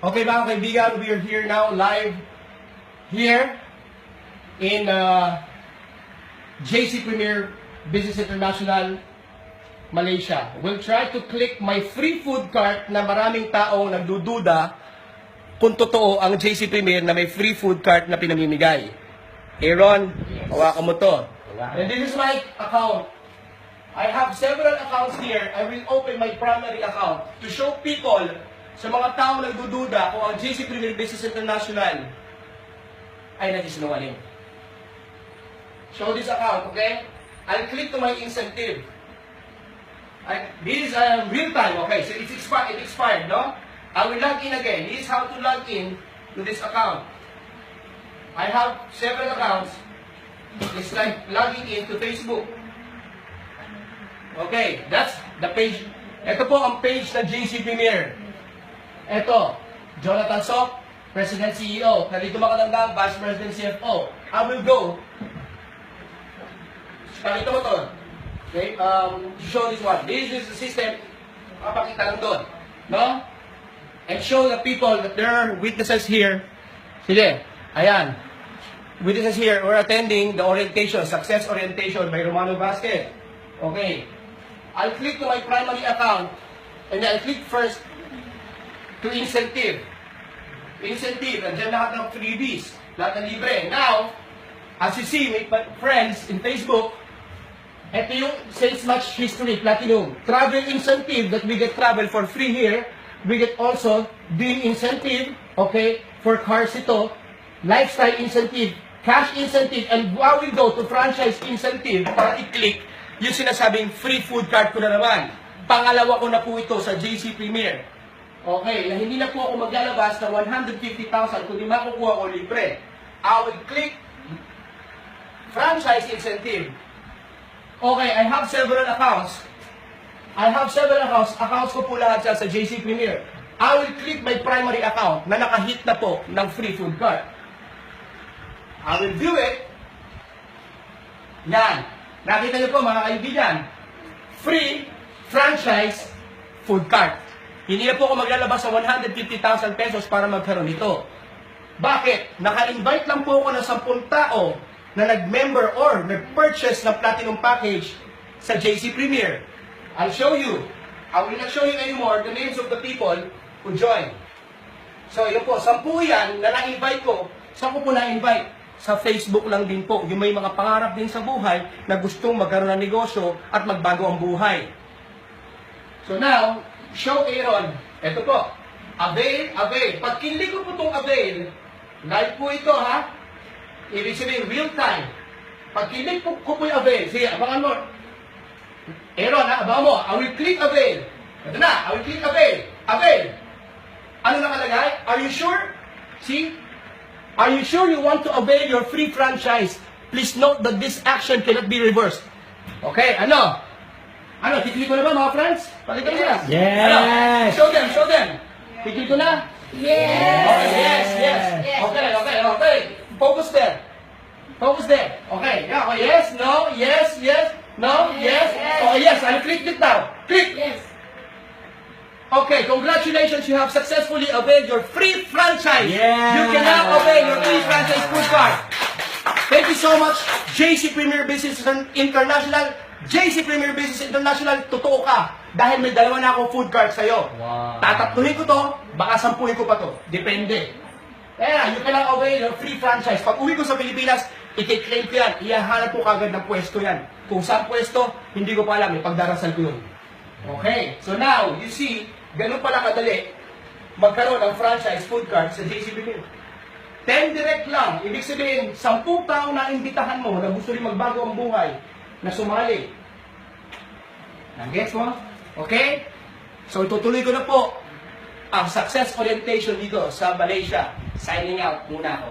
Okay mga kaibigan, we are here now live here in JC Premier Business International, Malaysia. We'll try to click my free food cart na maraming taong nagdududa kung totoo ang JC Premier na may free food cart na pinamimigay. Aaron, hawakan mo to. And this is my account. I have several accounts here. I will open my primary account to show people, sa mga taong nagdududa kung ang JC Premier Business International ay nagsisinungaling. Show this account, okay? I'll click to my incentive. This is real time, okay? So it expired, no? I will log in again. This is how to log in to this account. I have several accounts. It's like logging in to Facebook. Okay, that's the page. Ito po ang page ng JC Premier. Ito, Jonathan Sok, President CEO. Nandito makatandang, Vice President CFO. I will go. Pakita mo to. Okay, to show this one. This is the system. Kapakita lang doon. No? And show the people that there are witnesses here. Sige, ayan. Witnesses here, we're attending the orientation, success orientation by Romano Vasquez. Okay. I'll click to my primary account and I'll click first to incentive. Incentive, nandiyan lahat ng freebies, lahat ng libre. Now, as you see with my friends in Facebook, ito yung sales match history, platinum. Travel incentive that we get travel for free here. We get also deal incentive, okay, for cars ito. Lifestyle incentive, cash incentive, and while we go to franchise incentive, para i-click, yung sinasabing free food card ko na naman. Pangalawa ko na po ito sa JC Premier. Okay, na hindi na po ako maglalabas ng 150,000 kundi makukuha ko libre. I will click franchise incentive. Okay, I have several accounts. Accounts ko po lahat sa JC Premier. I will click my primary account na nakahit na po ng free food card. I will view it. Yan. Nakita niyo po mga kaibigan. Free franchise food card. Hindi na po ako maglalabas sa 150,000 pesos para magkaroon nito. Bakit? Naka-invite lang po ako ng 10 tao na nag-member or nag-purchase ng platinum package sa JC Premier. I'll show you. I will not show you anymore the names of the people who joined. So, yun po. 10 yan na na-invite ko. Saan ko po na-invite? Sa Facebook lang din po. Yung may mga pangarap din sa buhay na gustong magkaroon ng negosyo at magbago ang buhay. So now, show Aaron. Ito po. Avail. Pag kinlik ko po itong avail, live po ito ha. Ibig sabihin, real time. Pag kinlik ko po yung avail, sige, abangan mo. Aaron ha, abangan mo. I will click avail. Ito na, I will click avail. Avail. Ano nakalagay? Are you sure? See? Are you sure you want to avail your free franchise? Please note that this action cannot be reversed. Okay, ano? Tiklik ko na ba mga friends? Pakita mo na. Yes! Ano? Show them. Tiklik ko na? Yes! Okay, yes. Okay. Focus there. Okay, yeah, okay, yes, no, yes, no, yes. Okay, yes, I'll click it now. Click! Yes! Okay, congratulations, you have successfully availed your free franchise. Yeah. You can now avail your free franchise food card. Thank you so much, JC Premier Business International. JC Premier Business International, totoo ka. Dahil may dalawa na akong food card sa'yo. Wow. Tatatluhin ko to, baka sampuhin ko pa to. Depende. Kaya, you can now avail your free franchise. Pag uwi ko sa Pilipinas, i-claim ko yan. Ihahanap ko kagad ng pwesto yan. Kung saan pwesto, hindi ko pa alam. Ipagdarasal ko yun. Okay, so now, you see, ganun pala kadali magkaroon ng franchise food card sa JC Premier. 10 direct lang. Ibig sabihin, 10 taong naimbitahan mo na gusto rin magbago ang buhay na sumali. Nag-gets mo? Okay? So, itutuloy ko na po ang success orientation dito sa Malaysia. Signing out muna ako.